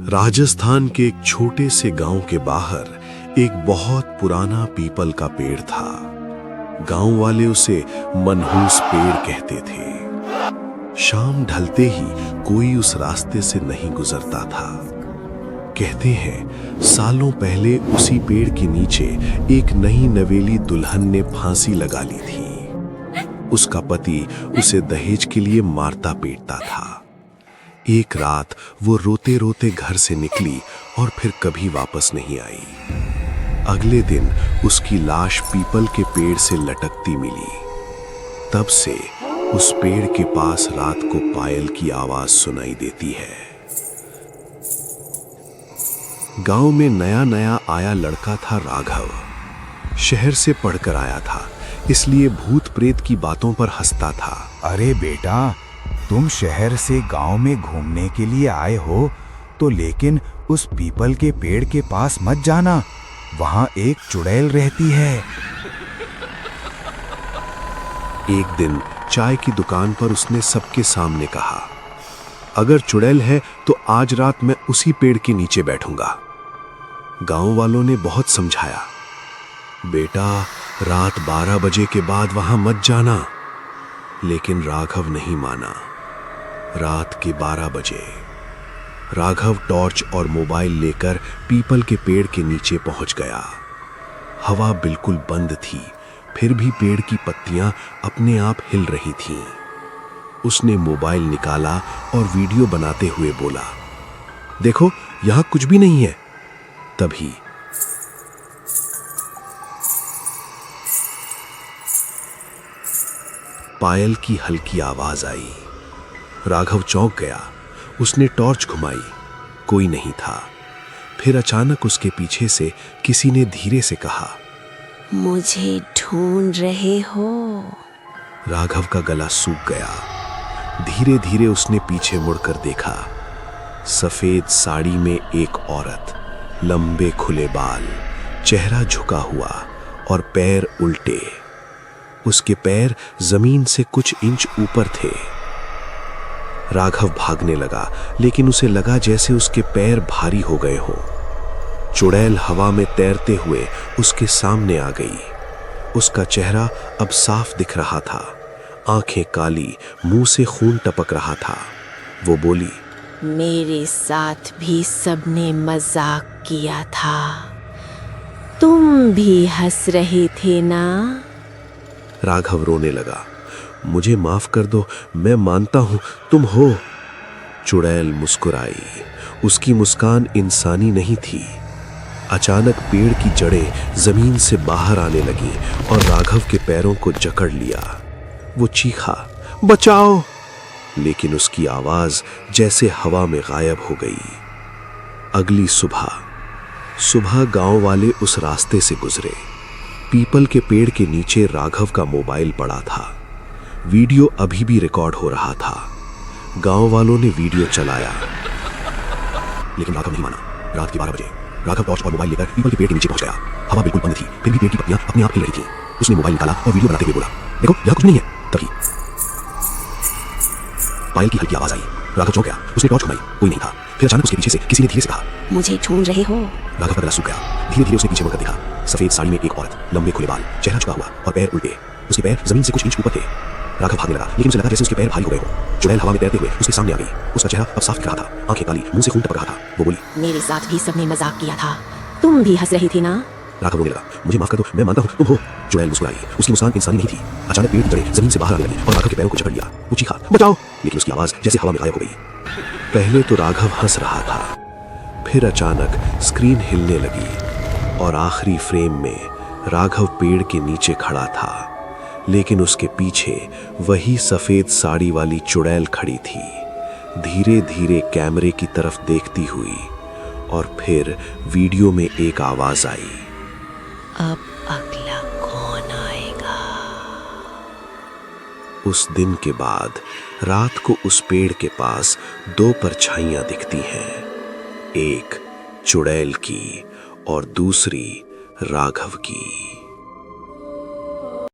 राजस्थान के एक छोटे से गांव के बाहर एक बहुत पुराना पीपल का पेड़ था। गांव वाले उसे मनहूस पेड़ कहते थे। शाम ढलते ही कोई उस रास्ते से नहीं गुजरता था। कहते हैं सालों पहले उसी पेड़ के नीचे एक नई नवेली दुल्हन ने फांसी लगा ली थी। उसका पति उसे दहेज के लिए मारता पीटता था। एक रात वो रोते रोते घर से निकली और फिर कभी वापस नहीं आई। अगले दिन उसकी लाश पीपल के पेड़ से लटकती मिली। तब से उस पेड़ के पास रात को पायल की आवाज सुनाई देती है। गांव में नया नया आया लड़का था राघव। शहर से पढ़कर आया था, इसलिए भूत प्रेत की बातों पर हंसता था। अरे बेटा, तुम शहर से गांव में घूमने के लिए आए हो तो लेकिन उस पीपल के पेड़ के पास मत जाना, वहां एक चुड़ैल रहती है। एक दिन चाय की दुकान पर उसने सबके सामने कहा, अगर चुड़ैल है तो आज रात मैं उसी पेड़ के नीचे बैठूंगा। गांव वालों ने बहुत समझाया, बेटा रात 12 बजे के बाद वहां मत जाना, लेकिन राघव नहीं माना। रात के 12 बजे राघव टॉर्च और मोबाइल लेकर पीपल के पेड़ के नीचे पहुंच गया। हवा बिल्कुल बंद थी, फिर भी पेड़ की पत्तियां अपने आप हिल रही थीं। उसने मोबाइल निकाला और वीडियो बनाते हुए बोला, देखो यहां कुछ भी नहीं है। तभी पायल की हल्की आवाज आई। राघव चौंक गया। उसने टॉर्च घुमाई, कोई नहीं था। फिर अचानक उसके पीछे से किसी ने धीरे से कहा, मुझे ढूंढ रहे हो? राघव का गला सूख गया। धीरे धीरे उसने पीछे मुड़कर देखा। सफेद साड़ी में एक औरत, लंबे खुले बाल, चेहरा झुका हुआ और पैर उल्टे। उसके पैर जमीन से कुछ इंच ऊपर थे। राघव भागने लगा, लेकिन उसे लगा जैसे उसके पैर भारी हो गए हों। चुड़ैल हवा में तैरते हुए उसके सामने आ गई। उसका चेहरा अब साफ दिख रहा था, आंखें काली, मुंह से खून टपक रहा था। वो बोली, मेरे साथ भी सबने मजाक किया था, तुम भी हंस रहे थे ना? राघव रोने लगा, मुझे माफ कर दो, मैं मानता हूं तुम हो। चुड़ैल मुस्कुराई। उसकी मुस्कान इंसानी नहीं थी। अचानक पेड़ की जड़ें जमीन से बाहर आने लगी और राघव के पैरों को जकड़ लिया। वो चीखा, बचाओ! लेकिन उसकी आवाज जैसे हवा में गायब हो गई। अगली सुबह गांव वाले उस रास्ते से गुजरे। पीपल के पेड़ के नीचे राघव का मोबाइल पड़ा था। वीडियो अभी भी रिकॉर्ड हो रहा था। गांव वालों ने वीडियो चलाया, लेकिन राघव नहीं माना। रात के 12 बजे राघव टॉर्च और मोबाइल लेकर पीपल के पेड़ के नीचे पहुंच गया। हवा बिल्कुल बंद थी, फिर भी पेड़ की पत्तियां अपने आप हिल रही थीं। उसने मोबाइल निकाला और वीडियो बनाते हुए बोला, देखो यहां कुछ नहीं है। तभी पायल की हल्की आवाज आई। राघव चौंक गया। उसने टॉर्च घुमाई, कोई नहीं था। फिर अचानक उसके पीछे से किसी ने धीरे से कहा, मुझे ढूंढ रहे हो? राघव का गला सूख गया। धीरे धीरे उसने पीछे मुड़कर देखा। सफेद साड़ी में एक औरत, लंबे खुले बाल, चेहरा झुका हुआ और पैर उल्टे। उसके पैर जमीन से कुछ इंच ऊपर थे। राघव भागने लगा, लेकिन उसे लगा जैसे उसके पैर भारी हो गए हों। चुड़ैल हवा में तैरते हुए उसके सामने आ गई। उसका चेहरा अब साफ दिख रहा था, आंखें काली, मुंह से खून टपक रहा था। वो बोली, मेरे साथ भी सबने मजाक किया था, तुम भी हंस रही थी ना? राघव रोने लगा, मुझे माफ कर दो, मैं मानता हूं तुम हो। चुड़ैल मुस्कुराई। उसकी मुस्कान इंसानी नहीं थी। अचानक पेड़ की जड़ें जमीन से बाहर आने लगी और राघव के पैरों को जकड़ लिया। वो चीखा, बचाओ! लेकिन उसकी आवाज जैसे हवा में गायब हो गई। पहले तो राघव हंस रहा था, फिर अचानक स्क्रीन हिलने लगी और आखिरी फ्रेम में राघव पेड़ के नीचे खड़ा था, लेकिन उसके पीछे वही सफेद साड़ी वाली चुड़ैल खड़ी थी, धीरे धीरे कैमरे की तरफ देखती हुई। और फिर वीडियो में एक आवाज आई, अब अगला कौन आएगा? उस दिन के बाद रात को उस पेड़ के पास 2 परछाइयां दिखती हैं, एक चुड़ैल की और दूसरी राघव की।